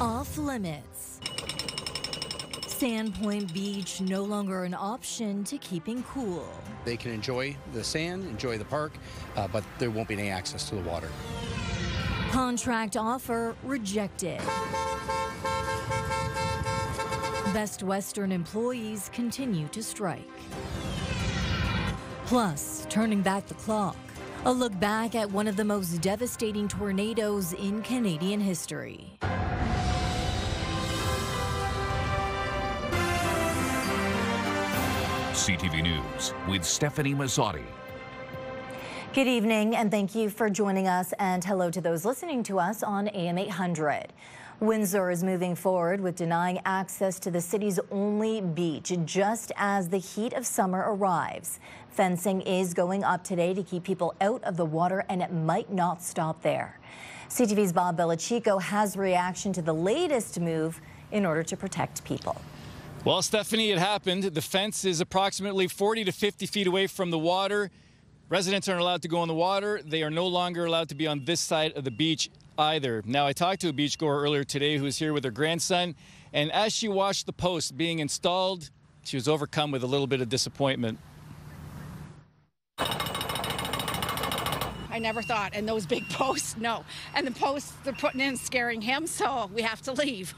Off limits. Sandpoint Beach no longer an option to keeping cool. They can enjoy the sand, enjoy the park, but there won't be any access to the water. Contract offer rejected. Best Western employees continue to strike. Plus, turning back the clock. A look back at one of the most devastating tornadoes in Canadian history. CTV News with Stefanie Masotti. Good evening, and thank you for joining us, and hello to those listening to us on AM 800. Windsor is moving forward with denying access to the city's only beach just as the heat of summer arrives. Fencing is going up today to keep people out of the water, and it might not stop there. CTV's Bob Belichico has reaction to the latest move in order to protect people. Well, Stephanie, it happened. The fence is approximately 40 to 50 feet away from the water. Residents aren't allowed to go in the water. They are no longer allowed to be on this side of the beach either. Now, I talked to a beachgoer earlier today who was here with her grandson, and as she watched the post being installed, she was overcome with a little bit of disappointment. I never thought, and those big posts, no. And the posts they're putting in scaring him, so we have to leave.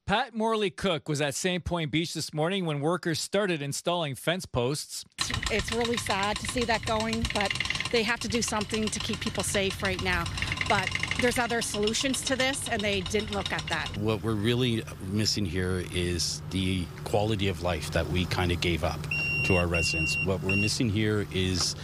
Pat Morley-Cook was at Sandpoint Beach this morning when workers started installing fence posts. It's really sad to see that going, but they have to do something to keep people safe right now. But there's other solutions to this, and they didn't look at that. What we're really missing here is the quality of life that we kind of gave up to our residents. What we're missing here is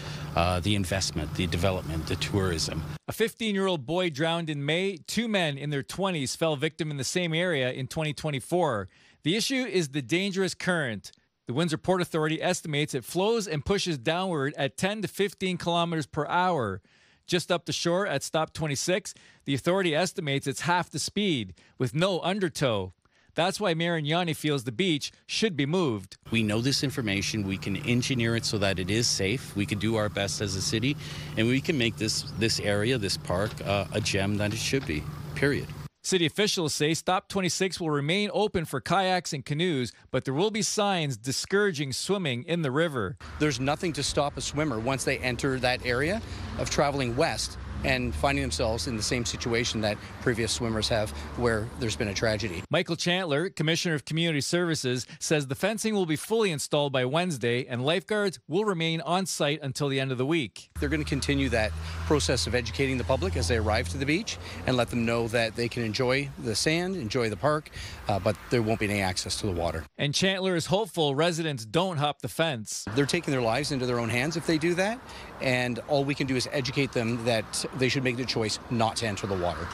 the investment, the development, the tourism. A 15-year-old boy drowned in May. 2 men in their 20s fell victim in the same area in 2024. The issue is the dangerous current. The Windsor Port Authority estimates it flows and pushes downward at 10 to 15 kilometers per hour. Just up the shore at Stop 26, the authority estimates it's half the speed with no undertow. That's why Mayor Yanni feels the beach should be moved. We know this information. We can engineer it so that it is safe. We can do our best as a city, and we can make this area, this park, a gem that it should be, period. City officials say Stop 26 will remain open for kayaks and canoes, but there will be signs discouraging swimming in the river. There's nothing to stop a swimmer once they enter that area of traveling west and finding themselves in the same situation that previous swimmers have where there's been a tragedy. Michael Chandler, Commissioner of Community Services, says the fencing will be fully installed by Wednesday and lifeguards will remain on site until the end of the week. They're going to continue that process of educating the public as they arrive to the beach and let them know that they can enjoy the sand, enjoy the park, but there won't be any access to the water. And Chandler is hopeful residents don't hop the fence. They're taking their lives into their own hands if they do that, and all we can do is educate them that they should make the choice not to enter the water.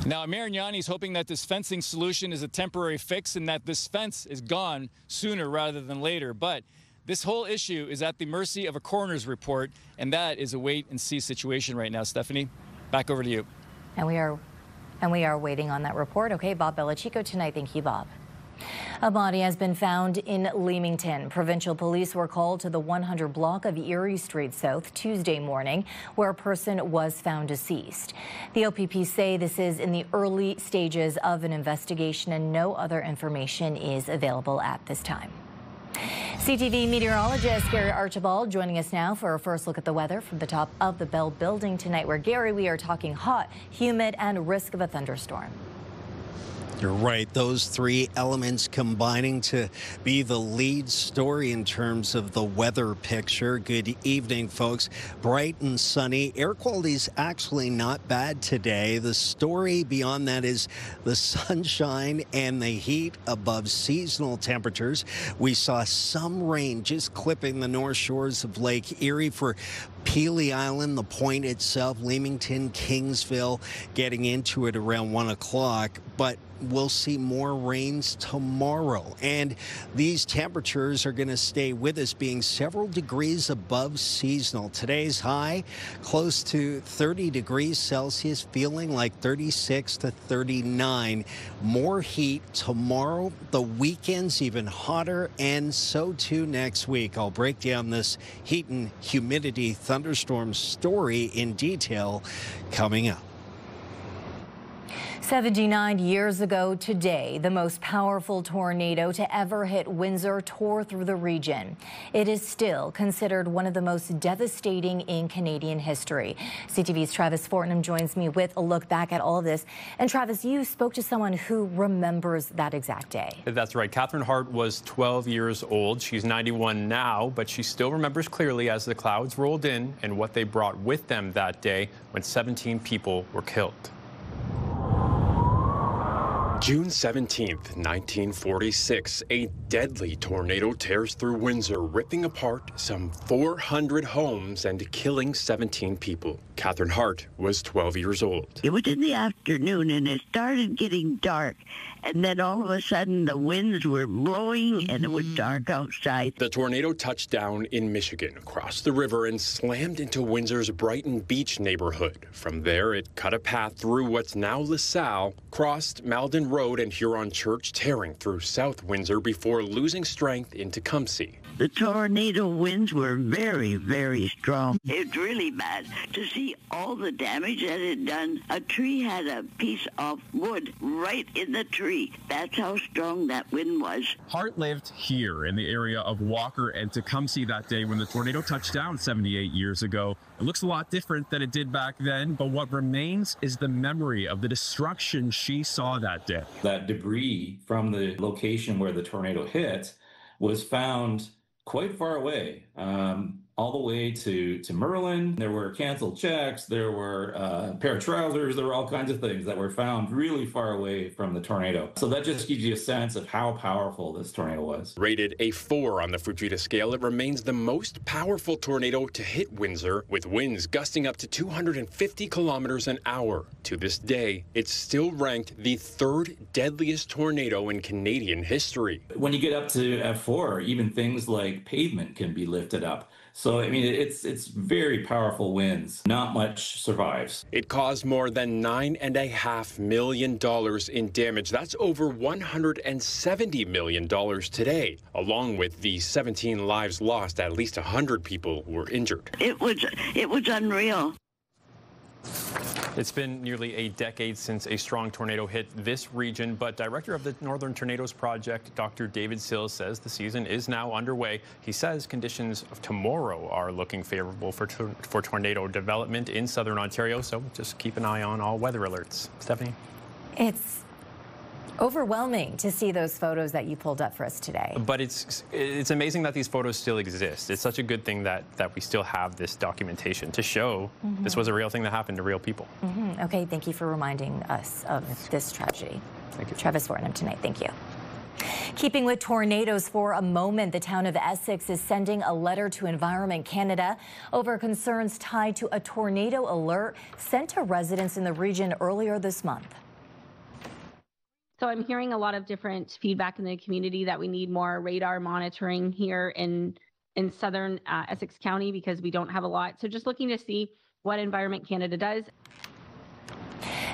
Now, Mayor Yanni is hoping that this fencing solution is a temporary fix and that this fence is gone sooner rather than later. But this whole issue is at the mercy of a coroner's report, and that is a wait-and-see situation right now. Stephanie, back over to you. And we are waiting on that report. Okay, Bob Belichico tonight. Thank you, Bob. A body has been found in Leamington. Provincial police were called to the 100 block of Erie Street South Tuesday morning, where a person was found deceased. The OPP say this is in the early stages of an investigation and no other information is available at this time. CTV meteorologist Gary Archibald joining us now for a first look at the weather from the top of the Bell Building tonight, where, Gary, we are talking hot, humid, and risk of a thunderstorm. You're right. Those three elements combining to be the lead story in terms of the weather picture. Good evening, folks. Bright and sunny. Air quality is actually not bad today. The story beyond that is the sunshine and the heat above seasonal temperatures. We saw some rain just clipping the north shores of Lake Erie for Pelee Island, the point itself, Leamington, Kingsville, getting into it around 1 o'clock. But we'll see more rains tomorrow. And these temperatures are going to stay with us, being several degrees above seasonal. Today's high close to 30 degrees Celsius, feeling like 36 to 39. More heat tomorrow. The weekend's even hotter, and so too next week. I'll break down this heat and humidity thunderstorm story in detail coming up. 79 years ago today, the most powerful tornado to ever hit Windsor tore through the region. It is still considered one of the most devastating in Canadian history. CTV's Travis Fortnum joins me with a look back at all of this. And Travis, you spoke to someone who remembers that exact day. That's right. Catherine Hart was 12 years old. She's 91 now, but she still remembers clearly as the clouds rolled in and what they brought with them that day when 17 people were killed. June 17th, 1946, a deadly tornado tears through Windsor, ripping apart some 400 homes and killing 17 people. Catherine Hart was 12 years old. It was in the afternoon, and it started getting dark. And then all of a sudden, the winds were blowing, and it was dark outside. The tornado touched down in Michigan, crossed the river, and slammed into Windsor's Brighton Beach neighborhood. From there, it cut a path through what's now LaSalle, crossed Malden Road and Huron Church, tearing through South Windsor before losing strength into Tecumseh. The tornado winds were very, very strong. It's really bad to see all the damage that it had done. A tree had a piece of wood right in the tree. That's how strong that wind was. Hart lived here in the area of Walker and Tecumseh that day when the tornado touched down 78 years ago. It looks a lot different than it did back then, but what remains is the memory of the destruction she saw that day. That debris from the location where the tornado hit was found quite far away, all the way to Merlin. There were canceled checks, there were a pair of trousers, there were all kinds of things that were found really far away from the tornado. So that just gives you a sense of how powerful this tornado was. Rated a 4 on the Fujita scale, it remains the most powerful tornado to hit Windsor, with winds gusting up to 250 kilometers an hour. To this day, it's still ranked the 3rd deadliest tornado in Canadian history. When you get up to F4, even things like pavement can be lifted up. So, I mean, it's very powerful winds. Not much survives. It caused more than $9.5 million in damage. That's over $170 million today. Along with the 17 lives lost, at least 100 people were injured. It was unreal. It's been nearly a decade since a strong tornado hit this region, but director of the Northern Tornadoes Project, Dr. David Sills, says the season is now underway. He says conditions of tomorrow are looking favorable for tornado development in southern Ontario, so just keep an eye on all weather alerts. Stefanie? It's overwhelming to see those photos that you pulled up for us today. But it's amazing that these photos still exist. It's such a good thing that we still have this documentation to show this was a real thing that happened to real people. Okay, thank you for reminding us of this tragedy. Thank you. Travis Fortnum tonight, thank you. Keeping with tornadoes for a moment, the town of Essex is sending a letter to Environment Canada over concerns tied to a tornado alert sent to residents in the region earlier this month. So I'm hearing a lot of different feedback in the community that we need more radar monitoring here in southern Essex County because we don't have a lot. So just looking to see what Environment Canada does.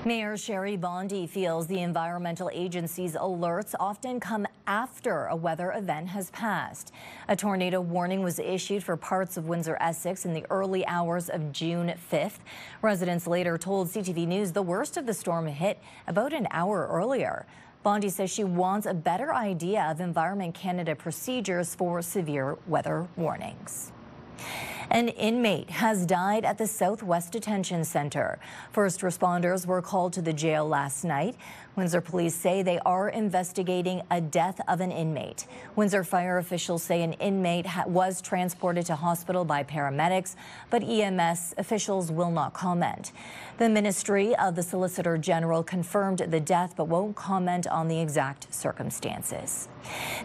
Mayor Sherry Bondi feels the environmental agency's alerts often come after a weather event has passed. A tornado warning was issued for parts of Windsor, Essex in the early hours of June 5th. Residents later told CTV News the worst of the storm hit about an hour earlier. Bondi says she wants a better idea of Environment Canada procedures for severe weather warnings. An inmate has died at the Southwest Detention Center. First responders were called to the jail last night. Windsor police say they are investigating a death of an inmate. Windsor fire officials say an inmate was transported to hospital by paramedics, but EMS officials will not comment. The Ministry of the Solicitor General confirmed the death but won't comment on the exact circumstances.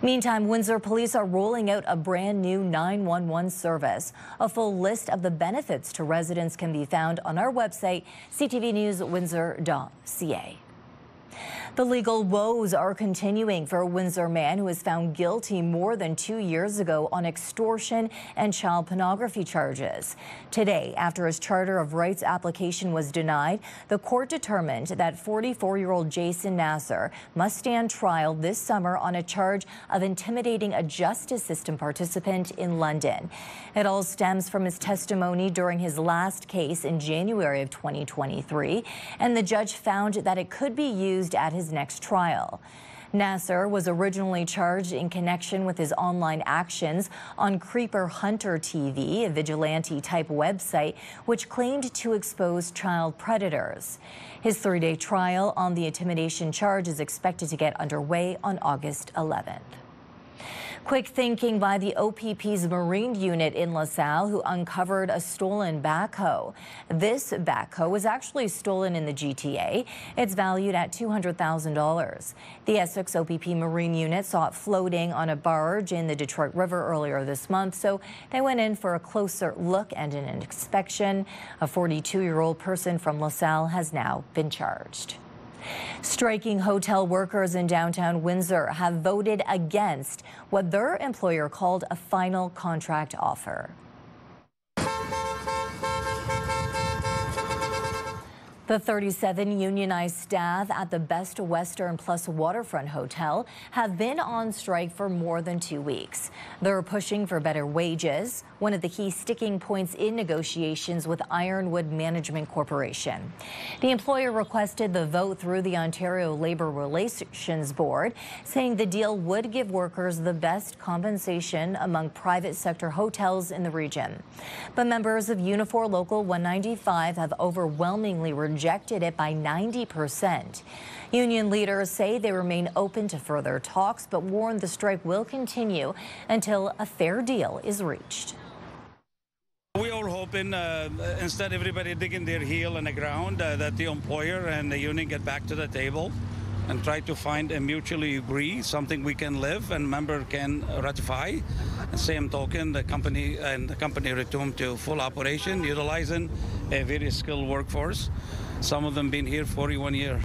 Meantime, Windsor police are rolling out a brand new 911 service. A full list of the benefits to residents can be found on our website, ctvnewswindsor.ca. The legal woes are continuing for a Windsor man who was found guilty more than 2 years ago on extortion and child pornography charges. Today, after his Charter of Rights application was denied, the court determined that 44-year-old Jason Nasser must stand trial this summer on a charge of intimidating a justice system participant in London. It all stems from his testimony during his last case in January of 2023, and the judge found that it could be used at his next trial. Nasser was originally charged in connection with his online actions on Creeper Hunter TV, a vigilante-type website which claimed to expose child predators. His 3-day trial on the intimidation charge is expected to get underway on August 11th. Quick thinking by the OPP's Marine unit in LaSalle, who uncovered a stolen backhoe. This backhoe was actually stolen in the GTA. It's valued at $200,000. The Essex OPP Marine unit saw it floating on a barge in the Detroit River earlier this month, so they went in for a closer look and an inspection. A 42-year-old person from LaSalle has now been charged. Striking hotel workers in downtown Windsor have voted against what their employer called a final contract offer. The 37 unionized staff at the Best Western Plus Waterfront Hotel have been on strike for more than 2 weeks. They're pushing for better wages, one of the key sticking points in negotiations with Ironwood Management Corporation. The employer requested the vote through the Ontario Labour Relations Board, saying the deal would give workers the best compensation among private sector hotels in the region. But members of Unifor Local 195 have overwhelmingly rejected it by 90%. Union leaders say they remain open to further talks, but warn the strike will continue until a fair deal is reached. We're all hoping instead everybody digging their heel in the ground that the employer and the union get back to the table and try to find a mutually agree, something we can live and member can ratify. And same token, the company return to full operation, utilizing a very skilled workforce. Some of them been here 41 years.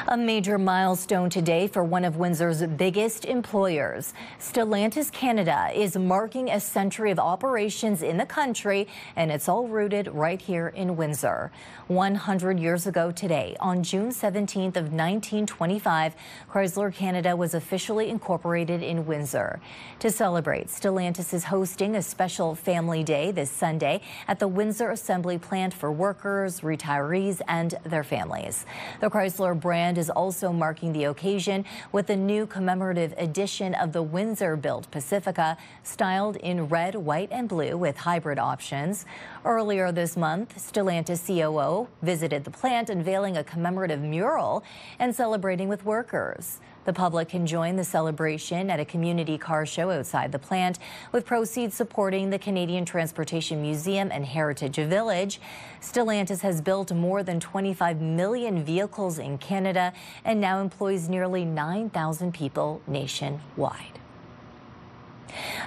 A major milestone today for one of Windsor's biggest employers. Stellantis Canada is marking a century of operations in the country, and it's all rooted right here in Windsor. 100 years ago today, on June 17th of 1925, Chrysler Canada was officially incorporated in Windsor. To celebrate, Stellantis is hosting a special family day this Sunday at the Windsor Assembly Plant for workers, retirees, and their families. The Chrysler brand is also marking the occasion with a new commemorative edition of the Windsor-built Pacifica, styled in red, white, and blue with hybrid options. Earlier this month, Stellantis COO visited the plant, unveiling a commemorative mural and celebrating with workers. The public can join the celebration at a community car show outside the plant, with proceeds supporting the Canadian Transportation Museum and Heritage Village. Stellantis has built more than 25 million vehicles in Canada and now employs nearly 9,000 people nationwide.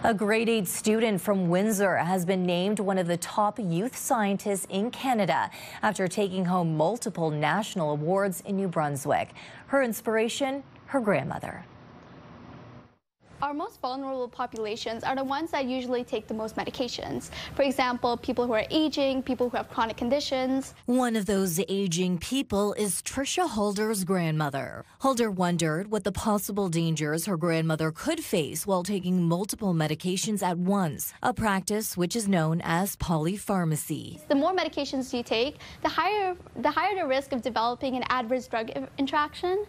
A grade 8 student from Windsor has been named one of the top youth scientists in Canada after taking home multiple national awards in New Brunswick. Her inspiration? Her grandmother. Our most vulnerable populations are the ones that usually take the most medications. For example, people who are aging, people who have chronic conditions. One of those aging people is Tricia Holder's grandmother. Holder wondered what the possible dangers her grandmother could face while taking multiple medications at once, a practice which is known as polypharmacy. The more medications you take, the higher the risk of developing an adverse drug interaction.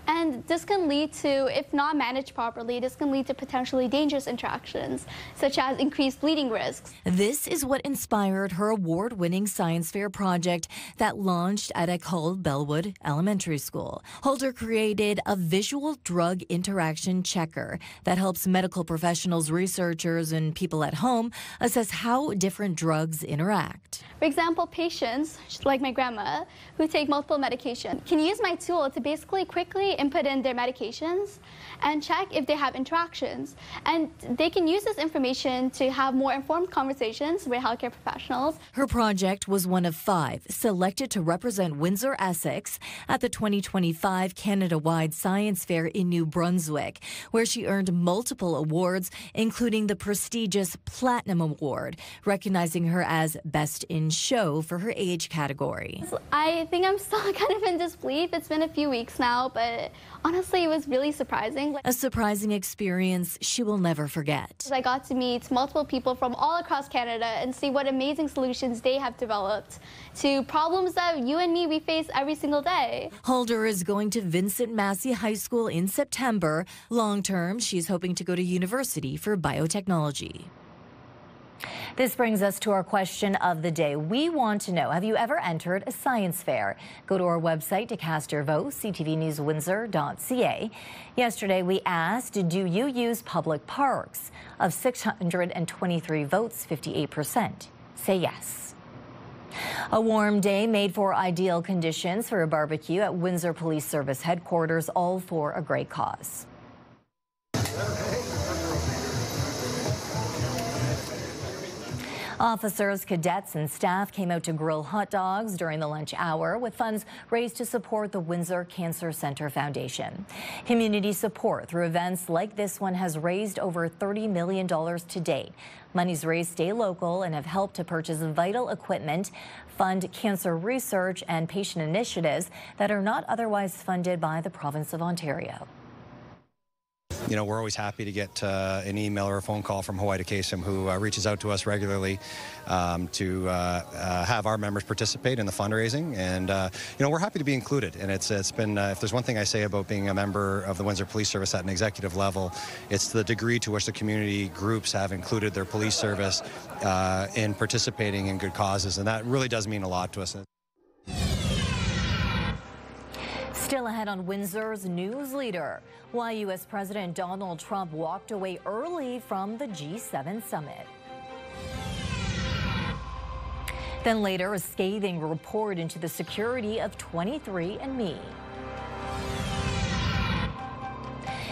And this can lead to, if not managed properly, this can lead to potentially dangerous interactions, such as increased bleeding risks. This is what inspired her award-winning science fair project that launched at École Bellwood Elementary School. Holder created a visual drug interaction checker that helps medical professionals, researchers, and people at home assess how different drugs interact. For example, patients, like my grandma, who take multiple medications, can use my tool to basically quickly input in their medications and check if they have interactions interactions. And they can use this information to have more informed conversations with healthcare professionals. Her project was one of 5 selected to represent Windsor, Essex at the 2025 Canada-wide Science Fair in New Brunswick, where she earned multiple awards, including the prestigious Platinum Award, recognizing her as Best in Show for her age category. I think I'm still kind of in disbelief. It's been a few weeks now, but honestly, it was really surprising. A surprising experience she will never forget. I got to meet multiple people from all across Canada and see what amazing solutions they have developed to problems that you and me, we face every single day. Holder is going to Vincent Massey High School in September. Long term, she's hoping to go to university for biotechnology. This brings us to our question of the day. We want to know, have you ever entered a science fair? Go to our website to cast your vote, ctvnewswindsor.ca. Yesterday, we asked, do you use public parks? Of 623 votes, 58% say yes. A warm day made for ideal conditions for a barbecue at Windsor Police Service headquarters, all for a great cause. Officers, cadets, and staff came out to grill hot dogs during the lunch hour with funds raised to support the Windsor Cancer Center Foundation. Community support through events like this one has raised over $30 million to date. Monies raised stay local and have helped to purchase vital equipment, fund cancer research, and patient initiatives that are not otherwise funded by the province of Ontario. You know, we're always happy to get an email or a phone call from Hawaii Kasem, who reaches out to us regularly to have our members participate in the fundraising. And, you know, we're happy to be included. And it's been, if there's one thing I say about being a member of the Windsor Police Service at an executive level, it's the degree to which the community groups have included their police service in participating in good causes. And that really does mean a lot to us. Still ahead on Windsor's news leader, why U.S. President Donald Trump walked away early from the G7 summit. Then later, a scathing report into the security of 23andMe.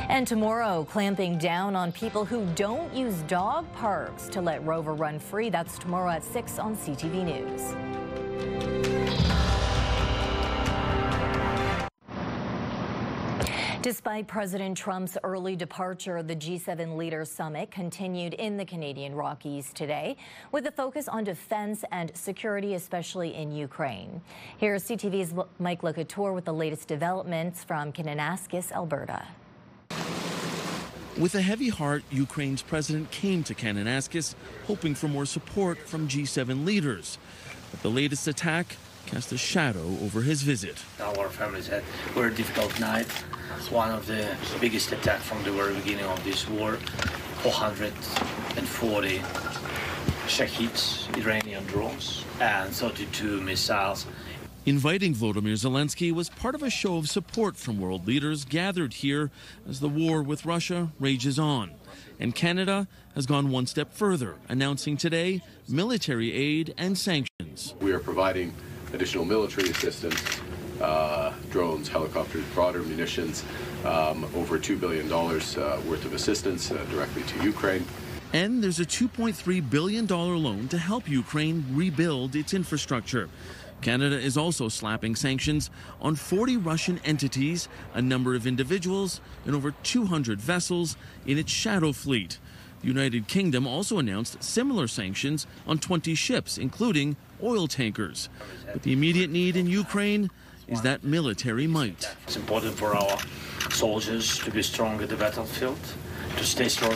And tomorrow, clamping down on people who don't use dog parks to let Rover run free. That's tomorrow at 6 on CTV News. Despite President Trump's early departure, the G7 Leaders Summit continued in the Canadian Rockies today with a focus on defense and security, especially in Ukraine. Here's CTV's Mike Locatour with the latest developments from Kananaskis, Alberta. With a heavy heart, Ukraine's president came to Kananaskis hoping for more support from G7 leaders. But the latest attack cast a shadow over his visit. Our families had a very difficult night. It's one of the biggest attacks from the very beginning of this war. 440 Shaheeds, Iranian drones, and 32 missiles. Inviting Volodymyr Zelensky was part of a show of support from world leaders gathered here as the war with Russia rages on. And Canada has gone one step further, announcing today military aid and sanctions. We are providing additional military assistance, drones, helicopters, broader munitions, over $2 billion worth of assistance directly to Ukraine. And there's a $2.3 billion loan to help Ukraine rebuild its infrastructure. Canada is also slapping sanctions on 40 Russian entities, a number of individuals, and over 200 vessels in its shadow fleet. The United Kingdom also announced similar sanctions on 20 ships, including oil tankers. But the immediate need in Ukraine is that military might. It's important for our soldiers to be strong at the battlefield, to stay strong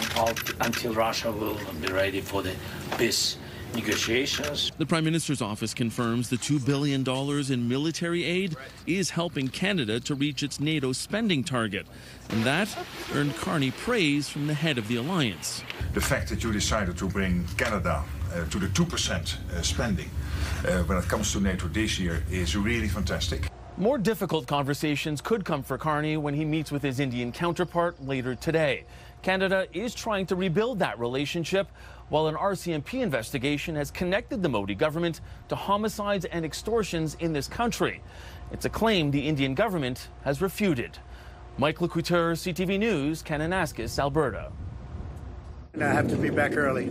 until Russia will be ready for the peace negotiations. The Prime Minister's office confirms the $2 billion in military aid is helping Canada to reach its NATO spending target. And that earned Carney praise from the head of the alliance. The fact that you decided to bring Canada to the 2% spending when it comes to NATO this year is really fantastic. More difficult conversations could come for Carney when he meets with his Indian counterpart later today. Canada is trying to rebuild that relationship, while an RCMP investigation has connected the Modi government to homicides and extortions in this country. It's a claim the Indian government has refuted. Mike LeCouture, CTV News, Kananaskis, Alberta. I have to be back early.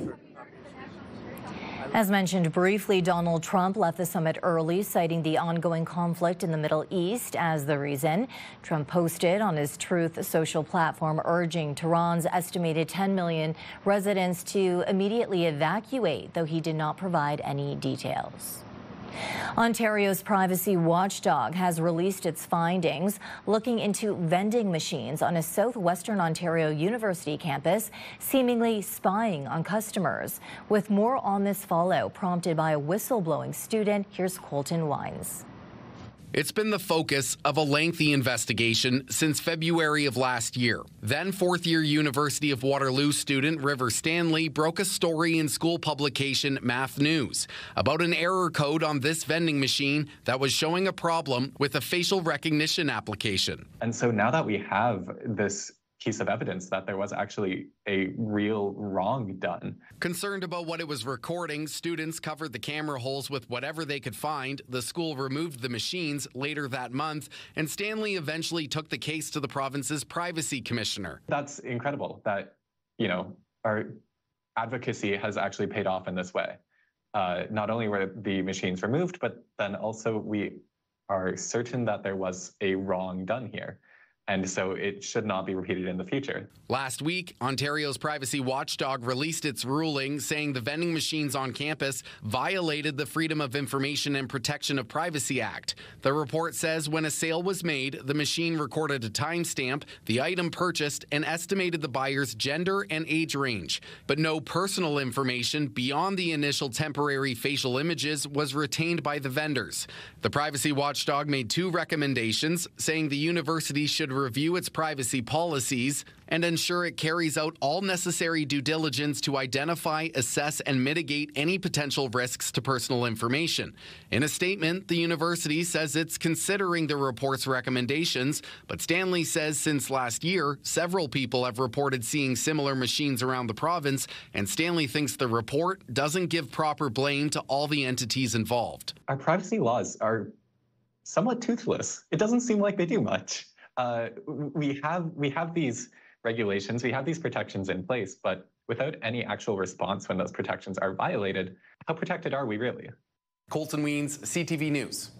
As mentioned briefly, Donald Trump left the summit early, citing the ongoing conflict in the Middle East as the reason. Trump posted on his Truth social platform urging Tehran's estimated 10 million residents to immediately evacuate, though he did not provide any details. Ontario's privacy watchdog has released its findings looking into vending machines on a southwestern Ontario University campus seemingly spying on customers. With more on this fallout prompted by a whistleblowing student, here's Colton Wines. It's been the focus of a lengthy investigation since February of last year. Then fourth-year University of Waterloo student River Stanley broke a story in school publication Math News about an error code on this vending machine that was showing a problem with a facial recognition application. And so now that we have this piece of evidence that there was actually a real wrong done. Concerned about what it was recording, students covered the camera holes with whatever they could find. The school removed the machines later that month, and Stanley eventually took the case to the province's privacy commissioner. That's incredible that, our advocacy has actually paid off in this way. Not only were the machines removed, but then also we are certain that there was a wrong done here. And so it should not be repeated in the future. Last week, Ontario's privacy watchdog released its ruling saying the vending machines on campus violated the Freedom of Information and Protection of Privacy Act. The report says when a sale was made, the machine recorded a timestamp, the item purchased, and estimated the buyer's gender and age range. But no personal information beyond the initial temporary facial images was retained by the vendors. The privacy watchdog made two recommendations, saying the university should review its privacy policies and ensure it carries out all necessary due diligence to identify, assess, and mitigate any potential risks to personal information. In a statement, the university says it's considering the report's recommendations, but Stanley says since last year, several people have reported seeing similar machines around the province, and Stanley thinks the report doesn't give proper blame to all the entities involved. Our privacy laws are somewhat toothless. It doesn't seem like they do much. We have these regulations, we have these protections in place, but without any actual response when those protections are violated, how protected are we really? Colton Weens, CTV News.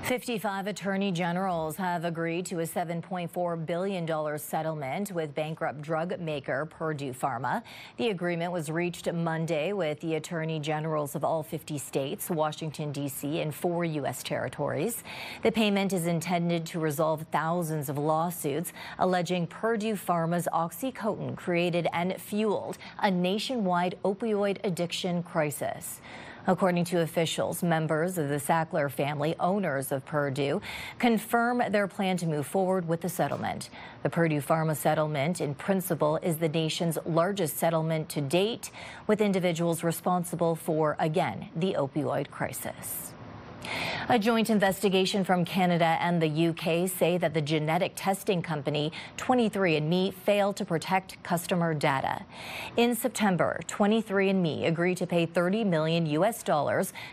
55 attorney generals have agreed to a $7.4 billion settlement with bankrupt drug maker Purdue Pharma. The agreement was reached Monday with the attorney generals of all 50 states, Washington, D.C., and 4 U.S. territories. The payment is intended to resolve thousands of lawsuits alleging Purdue Pharma's OxyContin created and fueled a nationwide opioid addiction crisis. According to officials, members of the Sackler family, owners of Purdue, confirm their plan to move forward with the settlement. The Purdue Pharma settlement, in principle, is the nation's largest settlement to date, with individuals responsible for, again, the opioid crisis. A joint investigation from Canada and the UK say that the genetic testing company 23andMe failed to protect customer data. In September, 23andMe agreed to pay $30 million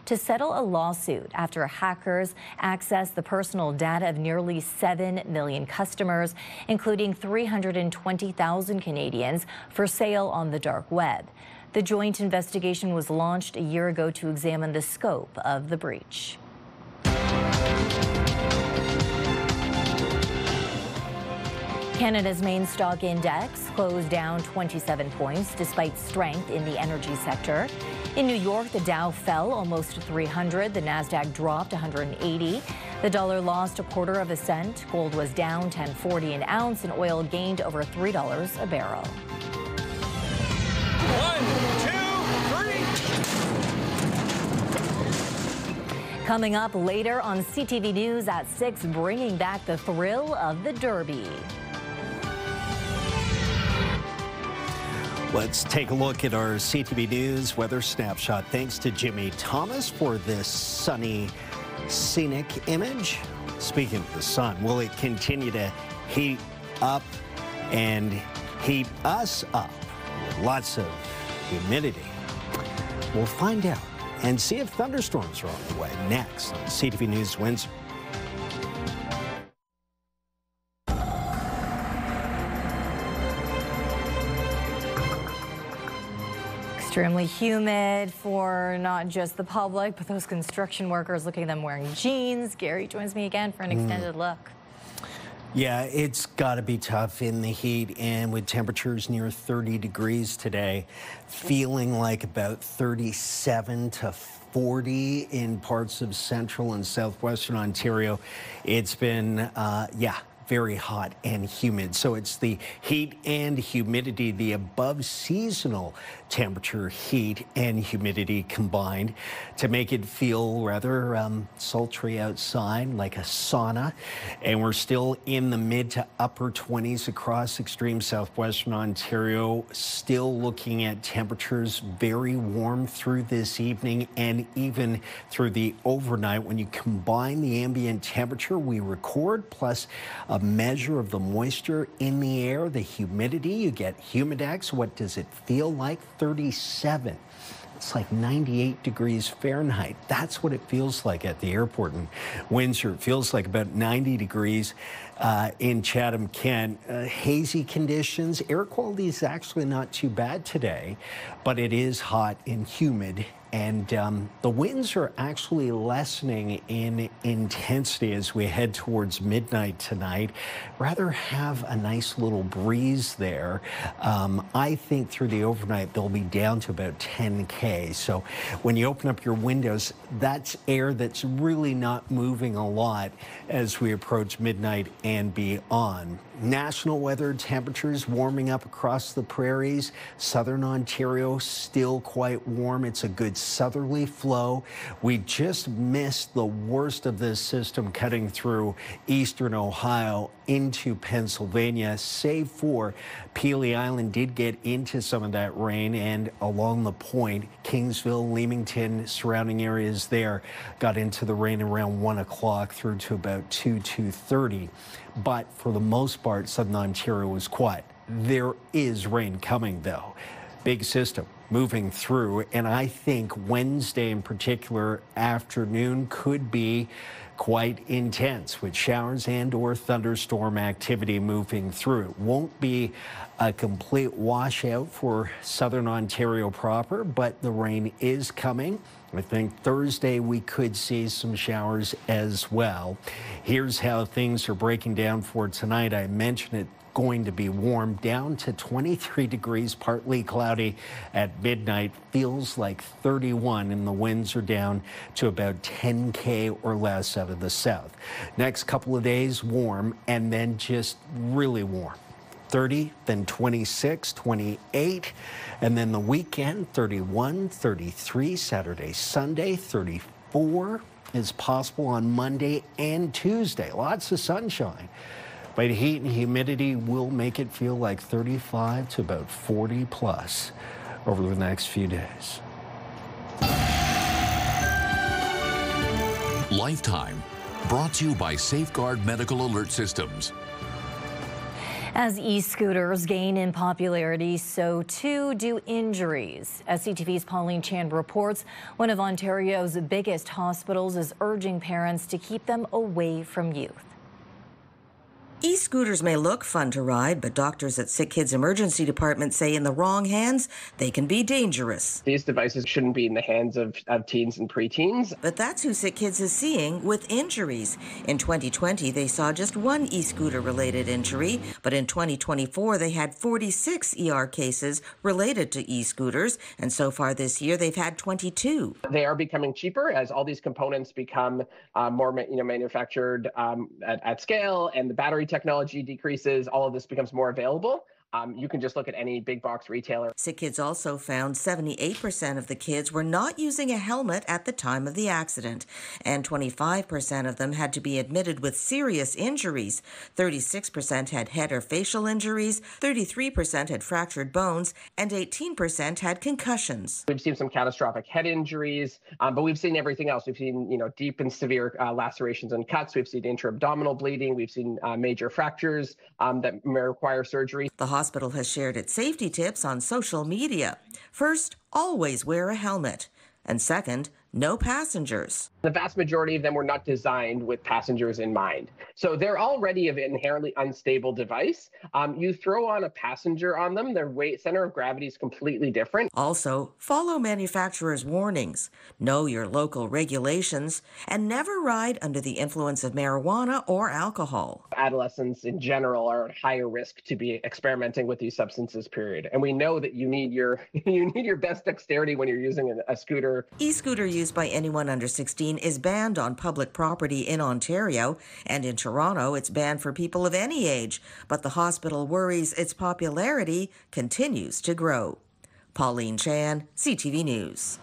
to settle a lawsuit after hackers accessed the personal data of nearly 7 million customers, including 320,000 Canadians, for sale on the dark web. The joint investigation was launched a year ago to examine the scope of the breach. Canada's main stock index closed down 27 points despite strength in the energy sector. In New York, the Dow fell almost 300. The Nasdaq dropped 180. The dollar lost a quarter of a cent. Gold was down $10.40 an ounce, and oil gained over $3 a barrel. 1, 2, 3. Coming up later on CTV News at 6, bringing back the thrill of the Derby. Let's take a look at our CTV News weather snapshot. Thanks to Jimmy Thomas for this sunny, scenic image. Speaking of the sun, will it continue to heat up and heat us up with lots of humidity? We'll find out and see if thunderstorms are on the way next on CTV News Windsor. Extremely humid for not just the public, but those construction workers. Look at them wearing jeans. Gary joins me again for an extended look. Yeah, it's got to be tough in the heat, and with temperatures near 30 degrees today, feeling like about 37 to 40 in parts of central and southwestern Ontario. It's been, very hot and humid. So it's the heat and humidity, the above seasonal temperature, heat and humidity combined to make it feel rather sultry outside, like a sauna. And we're still in the mid to upper 20s across extreme southwestern Ontario, still looking at temperatures very warm through this evening and even through the overnight. When you combine the ambient temperature we record plus a measure of the moisture in the air, the humidity, you get humidex. What does it feel like? 37. It's like 98 degrees Fahrenheit. That's what it feels like at the airport in Windsor. It feels like about 90 degrees in Chatham-Kent. Hazy conditions. Air quality is actually not too bad today, but it is hot and humid. And the winds are actually lessening in intensity as we head towards midnight tonight. Rather have a nice little breeze there. I think through the overnight they'll be down to about 10K. So when you open up your windows, that's air that's really not moving a lot as we approach midnight and beyond. National weather temperatures warming up across the prairies. Southern Ontario still quite warm. It's a good southerly flow. We just missed the worst of this system cutting through eastern Ohio into Pennsylvania, save for Peely Island did get into some of that rain, and along the point, Kingsville, Leamington, surrounding areas there got into the rain around 1 o'clock through to about 2:30. But for the most part, Southern Ontario was quiet. There is rain coming, though. Big system moving through, and I think Wednesday in particular afternoon could be quite intense with showers and or thunderstorm activity moving through. It won't be a complete washout for Southern Ontario proper, but the rain is coming. I think Thursday we could see some showers as well. Here's how things are breaking down for tonight. I mentioned it going to be warm, down to 23 degrees, partly cloudy at midnight. Feels like 31, and the winds are down to about 10K or less out of the south. Next couple of days, warm, and then just really warm. 30, then 26, 28, and then the weekend, 31, 33, Saturday, Sunday, 34 is possible on Monday and Tuesday. Lots of sunshine. But heat and humidity will make it feel like 35 to about 40 plus over the next few days. Lifetime, brought to you by Safeguard Medical Alert Systems. As e-scooters gain in popularity, so too do injuries. As CTV's Pauline Chan reports, one of Ontario's biggest hospitals is urging parents to keep them away from youth. E-scooters may look fun to ride, but doctors at Sick Kids Emergency Department say in the wrong hands, they can be dangerous. These devices shouldn't be in the hands of teens and preteens. But that's who Sick Kids is seeing with injuries. In 2020, they saw just one e-scooter-related injury, but in 2024, they had 46 ER cases related to e-scooters, and so far this year, they've had 22. They are becoming cheaper as all these components become more manufactured at scale, and the battery technology decreases, all of this becomes more available. You can just look at any big box retailer. Sick Kids also found 78% of the kids were not using a helmet at the time of the accident, and 25% of them had to be admitted with serious injuries. 36% had head or facial injuries, 33% had fractured bones, and 18% had concussions. We've seen some catastrophic head injuries, but we've seen everything else. We've seen, deep and severe lacerations and cuts. We've seen intra-abdominal bleeding. We've seen major fractures that may require surgery. The hospital has shared its safety tips on social media. First, always wear a helmet. And second, no passengers. The vast majority of them were not designed with passengers in mind. So they're already an inherently unstable device. You throw on a passenger on them, their weight center of gravity is completely different. Also, follow manufacturers' warnings, know your local regulations, and never ride under the influence of marijuana or alcohol. Adolescents in general are at higher risk to be experimenting with these substances, period. And we know that you need your best dexterity when you're using a scooter. E-scooter use by anyone under 16 is banned on public property in Ontario, and in Toronto it's banned for people of any age, but the hospital worries its popularity continues to grow. Pauline Chan, CTV News.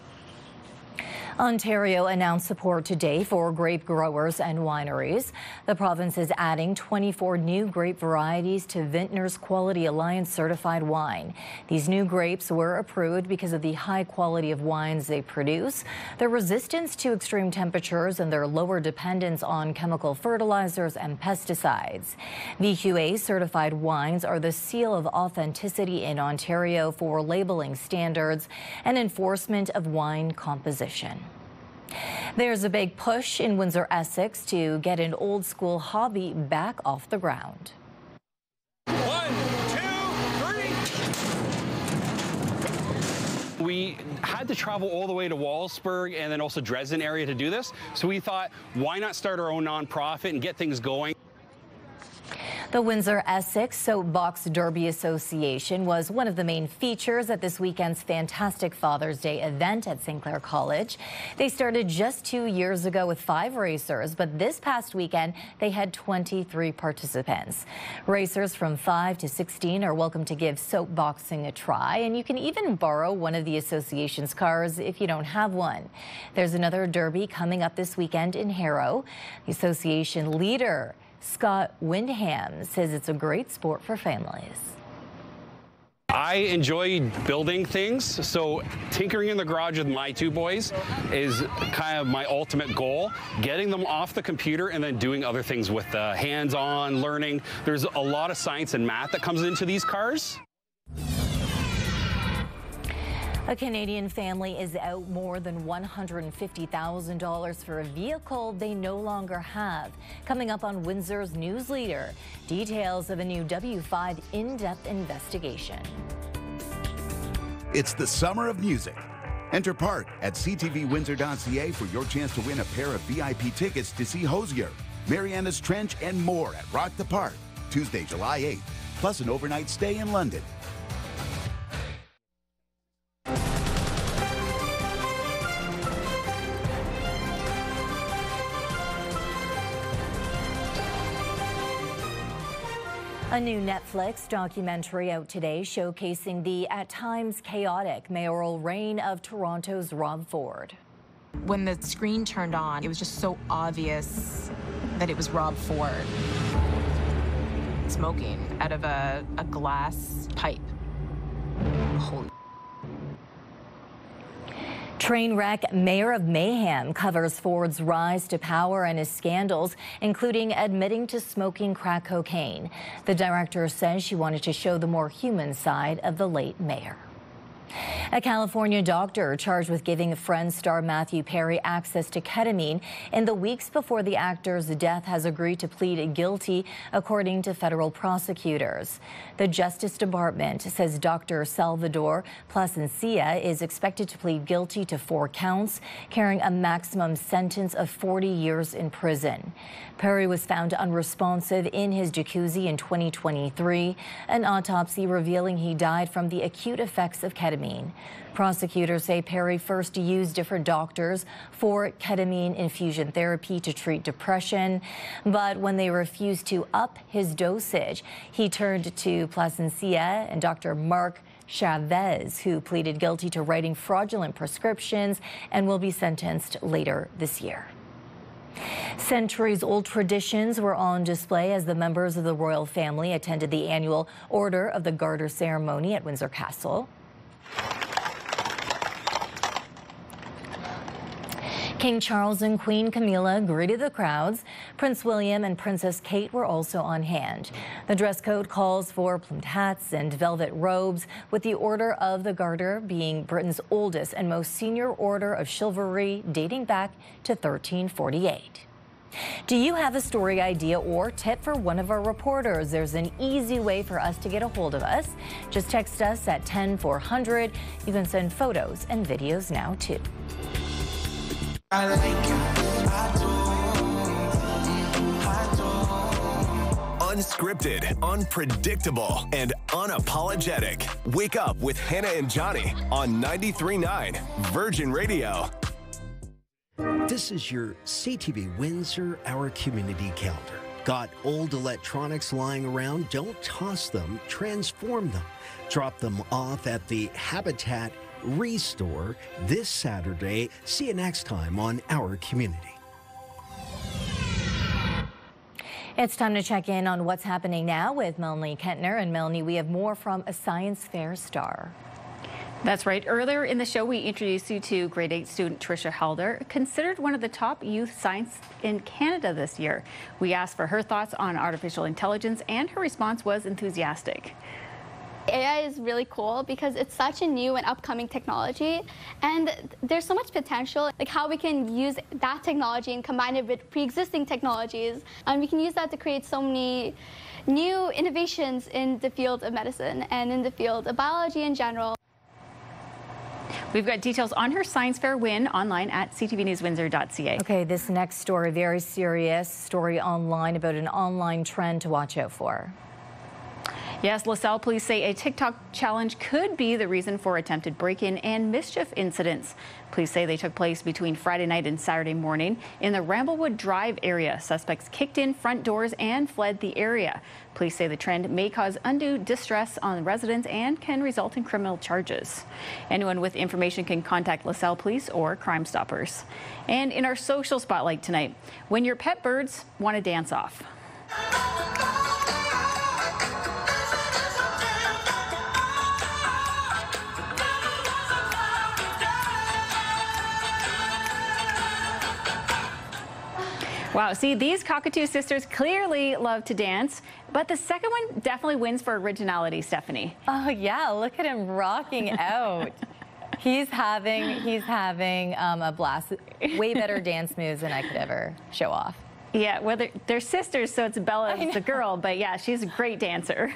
Ontario announced support today for grape growers and wineries. The province is adding 24 new grape varieties to Vintners Quality Alliance certified wine. These new grapes were approved because of the high quality of wines they produce, their resistance to extreme temperatures, and their lower dependence on chemical fertilizers and pesticides. VQA certified wines are the seal of authenticity in Ontario for labeling standards and enforcement of wine composition. There's a big push in Windsor, Essex to get an old school hobby back off the ground. 1, 2, 3. We had to travel all the way to Wallsburg and then also Dresden area to do this. So we thought, why not start our own nonprofit and get things going? The Windsor Essex Soapbox Derby Association was one of the main features at this weekend's fantastic Father's Day event at St. Clair College. They started just 2 years ago with 5 racers, but this past weekend they had 23 participants. Racers from 5 to 16 are welcome to give soapboxing a try, and you can even borrow one of the association's cars if you don't have one. There's another derby coming up this weekend in Harrow. The association leader, Scott Windham, says it's a great sport for families. I enjoy building things, so tinkering in the garage with my 2 boys is kind of my ultimate goal. Getting them off the computer and then doing other things with the hands-on learning. There's a lot of science and math that comes into these cars. A Canadian family is out more than $150,000 for a vehicle they no longer have. Coming up on Windsor's News Leader, details of a new W5 in-depth investigation. It's the summer of music. Enter Park at ctvwindsor.ca for your chance to win a pair of VIP tickets to see Hozier, Mariana's Trench, and more at Rock the Park, Tuesday, July 8th, plus an overnight stay in London. A new Netflix documentary out today showcasing the, at times, chaotic mayoral reign of Toronto's Rob Ford. When the screen turned on, it was just so obvious that it was Rob Ford smoking out of a glass pipe. Holy. Trainwreck Mayor of Mayhem covers Ford's rise to power and his scandals, including admitting to smoking crack cocaine. The director says she wanted to show the more human side of the late mayor. A California doctor charged with giving Friends star Matthew Perry access to ketamine in the weeks before the actor's death has agreed to plead guilty, according to federal prosecutors. The Justice Department says Dr. Salvador Plasencia is expected to plead guilty to 4 counts, carrying a maximum sentence of 40 years in prison. Perry was found unresponsive in his jacuzzi in 2023, an autopsy revealing he died from the acute effects of ketamine. Prosecutors say Perry first used different doctors for ketamine infusion therapy to treat depression, but when they refused to up his dosage, he turned to Plasencia and Dr. Mark Chavez, who pleaded guilty to writing fraudulent prescriptions and will be sentenced later this year. Centuries-old traditions were on display as the members of the royal family attended the annual Order of the Garter ceremony at Windsor Castle. King Charles and Queen Camilla greeted the crowds. Prince William and Princess Kate were also on hand. The dress code calls for plumed hats and velvet robes, with the Order of the Garter being Britain's oldest and most senior order of chivalry, dating back to 1348. Do you have a story idea or tip for one of our reporters? There's an easy way for us to get a hold of us. Just text us at 10400. You can send photos and videos now too. Unscripted, unpredictable, and unapologetic. Wake up with Hannah and Johnny on 93.9 Virgin Radio. This is your CTV Windsor Our Community Calendar. Got old electronics lying around? Don't toss them, transform them. Drop them off at the Habitat Restore this Saturday. See you next time on Our Community. It's time to check in on what's happening now with Melanie Kentner. And Melanie, we have more from a science fair star. That's right. Earlier in the show, we introduced you to grade 8 student Tricia Halder, considered one of the top youth science in Canada this year. We asked for her thoughts on artificial intelligence, and her response was enthusiastic. AI is really cool because it's such a new and upcoming technology, and there's so much potential, like how we can use that technology and combine it with pre-existing technologies. We can use that to create so many new innovations in the field of medicine and in the field of biology in general. We've got details on her science fair win online at ctvnewswindsor.ca. Okay, this next story, very serious story online about an online trend to watch out for. Yes, LaSalle police say a TikTok challenge could be the reason for attempted break-in and mischief incidents. Police say they took place between Friday night and Saturday morning in the Ramblewood Drive area. Suspects kicked in front doors and fled the area. Police say the trend may cause undue distress on residents and can result in criminal charges. Anyone with information can contact LaSalle Police or Crime Stoppers. And in our social spotlight tonight, when your pet birds want to dance off. Wow, see, these cockatoo sisters clearly love to dance, but the second one definitely wins for originality, Stefanie. Oh yeah, look at him rocking out. He's having a blast. Way better dance moves than I could ever show off. Yeah, well, they're sisters, so it's Bella, the girl, but yeah, she's a great dancer.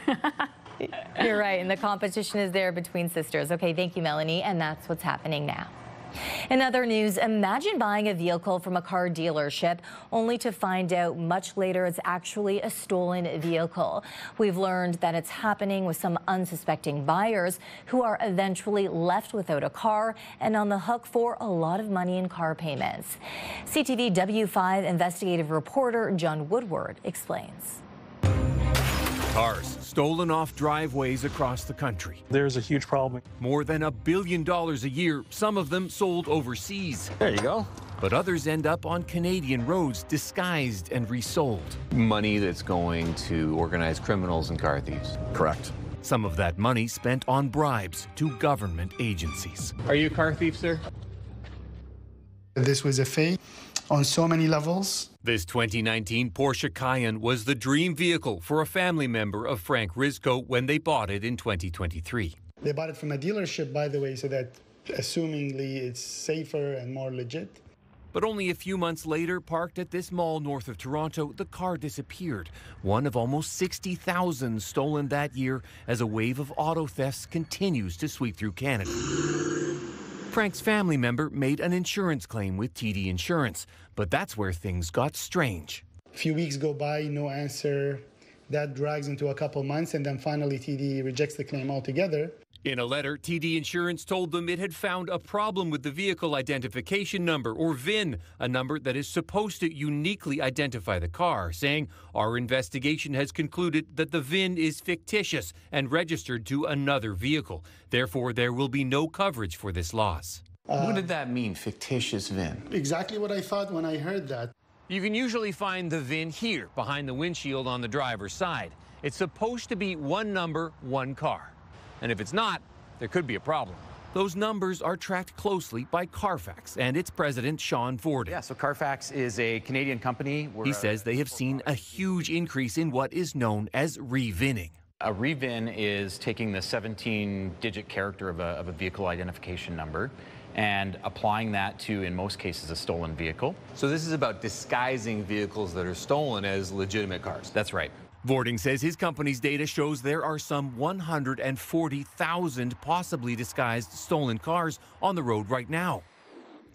You're right, and the competition is there between sisters. Okay, thank you, Melanie, and that's what's happening now. In other news, imagine buying a vehicle from a car dealership only to find out much later it's actually a stolen vehicle. We've learned that it's happening with some unsuspecting buyers who are eventually left without a car and on the hook for a lot of money in car payments. CTV W5 investigative reporter John Woodward explains. Cars stolen off driveways across the country. There's a huge problem. More than $1 billion a year, some of them sold overseas. There you go. But others end up on Canadian roads disguised and resold. Money that's going to organized criminals and car thieves. Correct. Some of that money spent on bribes to government agencies. Are you a car thief, sir? This was a fake on so many levels. This 2019 Porsche Cayenne was the dream vehicle for a family member of Frank Rizko when they bought it in 2023. They bought it from a dealership, by the way, so that assumingly it's safer and more legit. But only a few months later, parked at this mall north of Toronto, the car disappeared. One of almost 60,000 stolen that year as a wave of auto thefts continues to sweep through Canada. Frank's family member made an insurance claim with TD Insurance, but that's where things got strange. A few weeks go by, no answer. That drags into a couple months, and then finally TD rejects the claim altogether. In a letter, TD Insurance told them it had found a problem with the vehicle identification number, or VIN, a number that is supposed to uniquely identify the car, saying, "Our investigation has concluded that the VIN is fictitious and registered to another vehicle. Therefore, there will be no coverage for this loss." What did that mean, fictitious VIN? Exactly what I thought when I heard that. You can usually find the VIN here, behind the windshield on the driver's side. It's supposed to be one number, one car. And if it's not, there could be a problem. Those numbers are tracked closely by Carfax and its president, Sean Vording. Yeah, so Carfax is a Canadian company. He says they have seen a huge increase in what is known as re-VINing. A re-VIN is taking the 17-digit character of a vehicle identification number and applying that to, in most cases, a stolen vehicle. So this is about disguising vehicles that are stolen as legitimate cars. That's right. Vording says his company's data shows there are some 140,000 possibly disguised stolen cars on the road right now.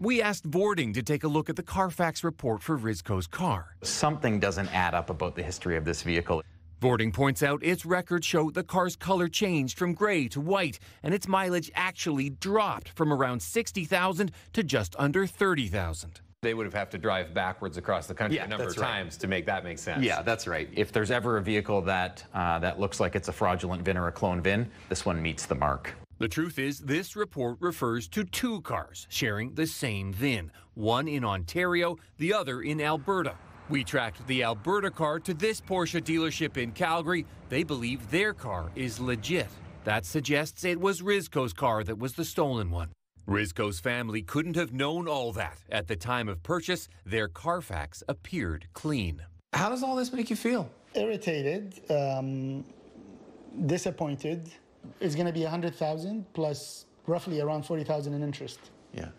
We asked Vording to take a look at the Carfax report for Rizco's car. Something doesn't add up about the history of this vehicle. Vording points out its records show the car's color changed from gray to white, and its mileage actually dropped from around 60,000 to just under 30,000. They would have to drive backwards across the country a number of times to make that make sense. Yeah, that's right. If there's ever a vehicle that looks like it's a fraudulent VIN or a clone VIN, this one meets the mark. The truth is, this report refers to two cars sharing the same VIN, one in Ontario, the other in Alberta. We tracked the Alberta car to this Porsche dealership in Calgary. They believe their car is legit. That suggests it was Rizco's car that was the stolen one. Rizco's family couldn't have known all that. At the time of purchase, their Carfax appeared clean. How does all this make you feel? Irritated, disappointed. It's going to be $100,000 plus roughly around $40,000 in interest. Yeah.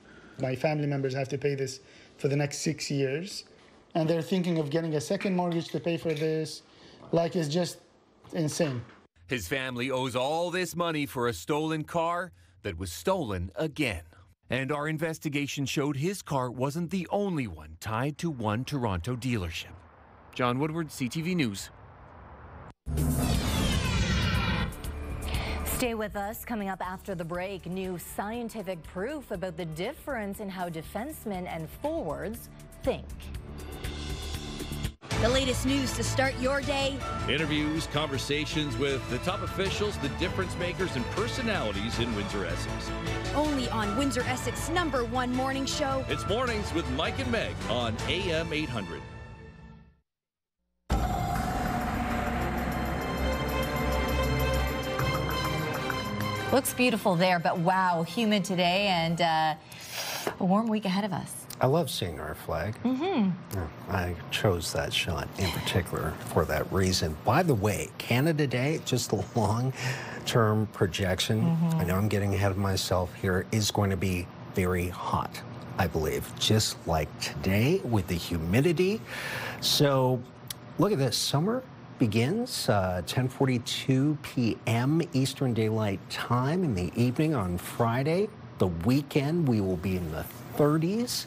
My family members have to pay this for the next 6 years, and they're thinking of getting a second mortgage to pay for this. Like, it's just insane. His family owes all this money for a stolen car that was stolen again. And our investigation showed his car wasn't the only one tied to one Toronto dealership. John Woodward, CTV News. Stay with us. Coming up after the break, new scientific proof about the difference in how defensemen and forwards think. The latest news to start your day. Interviews, conversations with the top officials, the difference makers, and personalities in Windsor, Essex. Only on Windsor, Essex #1 morning show. It's Mornings with Mike and Meg on AM 800. Looks beautiful there, but wow, humid today and a warm week ahead of us. I love seeing our flag. I chose that shot in particular for that reason. By the way, Canada Day, just a long-term projection. I know I'm getting ahead of myself here, is going to be very hot, I believe, just like today with the humidity. So look at this, summer begins 10:42 p.m. Eastern Daylight Time in the evening on Friday. The weekend, we will be in the 30s.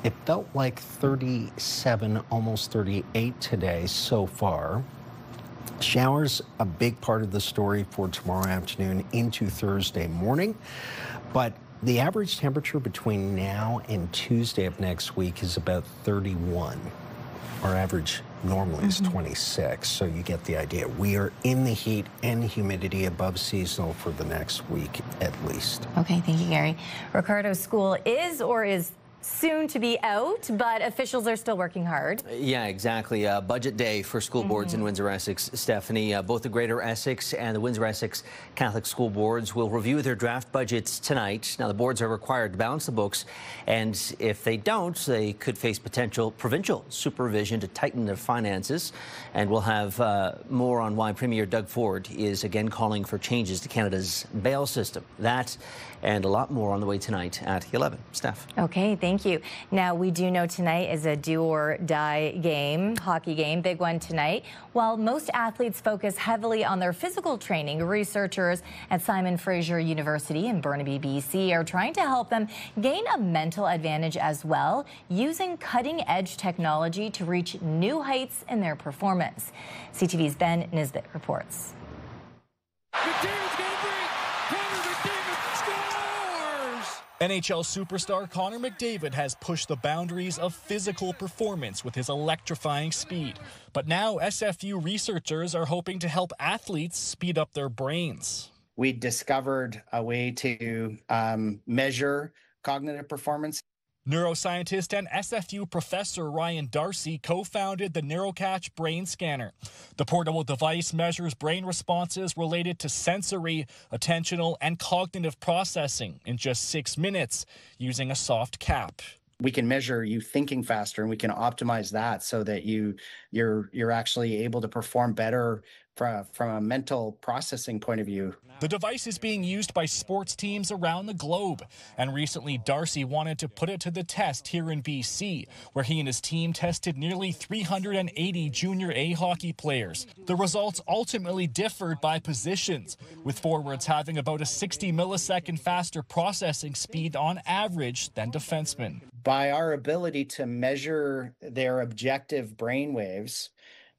It felt like 37, almost 38 today so far. Showers, a big part of the story for tomorrow afternoon into Thursday morning. But the average temperature between now and Tuesday of next week is about 31. Our average normally is 26, so you get the idea. We are in the heat and humidity above seasonal for the next week at least. Okay, thank you, Gary. Ricardo's school is soon to be out, but officials are still working hard. Yeah, exactly. Budget day for school boards in Windsor, Essex. Stefanie, both the Greater Essex and the Windsor Essex Catholic School Boards will review their draft budgets tonight. Now, the boards are required to balance the books, and if they don't, they could face potential provincial supervision to tighten their finances. And we'll have more on why Premier Doug Ford is again calling for changes to Canada's bail system. That and a lot more on the way tonight at 11. Steph. Okay, thank you. Now, we do know tonight is a do-or-die game, hockey game, big one tonight. While most athletes focus heavily on their physical training, researchers at Simon Fraser University in Burnaby, BC are trying to help them gain a mental advantage as well, using cutting-edge technology to reach new heights in their performance. CTV's Ben Nisbet reports. NHL superstar Connor McDavid has pushed the boundaries of physical performance with his electrifying speed. But now SFU researchers are hoping to help athletes speed up their brains. We discovered a way to measure cognitive performance. Neuroscientist and SFU professor Ryan Darcy co-founded the NeuroCatch brain scanner. The portable device measures brain responses related to sensory, attentional, and cognitive processing in just 6 minutes using a soft cap. We can measure you thinking faster, and we can optimize that so that you're actually able to perform better from a mental processing point of view. The device is being used by sports teams around the globe, and recently Darcy wanted to put it to the test here in BC, where he and his team tested nearly 380 Junior A hockey players. The results ultimately differed by positions, with forwards having about a 60 millisecond faster processing speed on average than defensemen. By our ability to measure their objective brainwaves,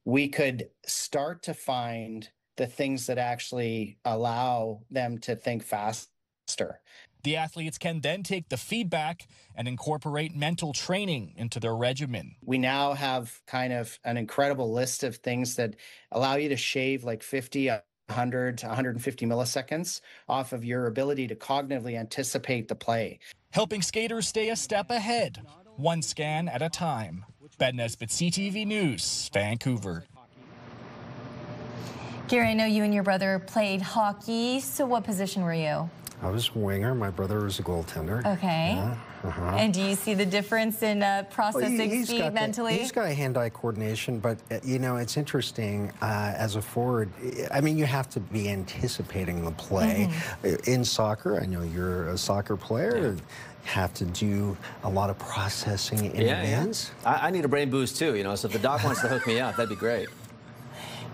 we could start to find the things that actually allow them to think faster. The athletes can then take the feedback and incorporate mental training into their regimen. We now have kind of an incredible list of things that allow you to shave like 50, 100 to 150 milliseconds off of your ability to cognitively anticipate the play. Helping skaters stay a step ahead, one scan at a time. Ben Nesbitt, CTV News, Vancouver. Gary, I know you and your brother played hockey, so what position were you? I was a winger. My brother was a goaltender. Okay. Yeah. And do you see the difference in processing speed mentally? He's got hand-eye coordination, but, you know, it's interesting as a forward. I mean, you have to be anticipating the play. In soccer, I know you're a soccer player. Yeah. Have to do a lot of processing in advance. Yeah. I need a brain boost, too, you know, so if the doc wants to hook me up, that'd be great.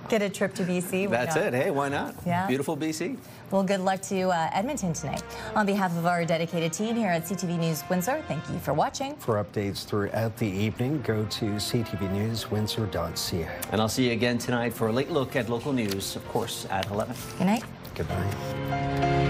Get a trip to BC. That's it. Hey, why not? Yeah. Beautiful BC. Well, good luck to Edmonton tonight. On behalf of our dedicated team here at CTV News Windsor, thank you for watching. For updates throughout the evening, go to ctvnewswindsor.ca. And I'll see you again tonight for a late look at local news, of course, at 11. Good night. Good night.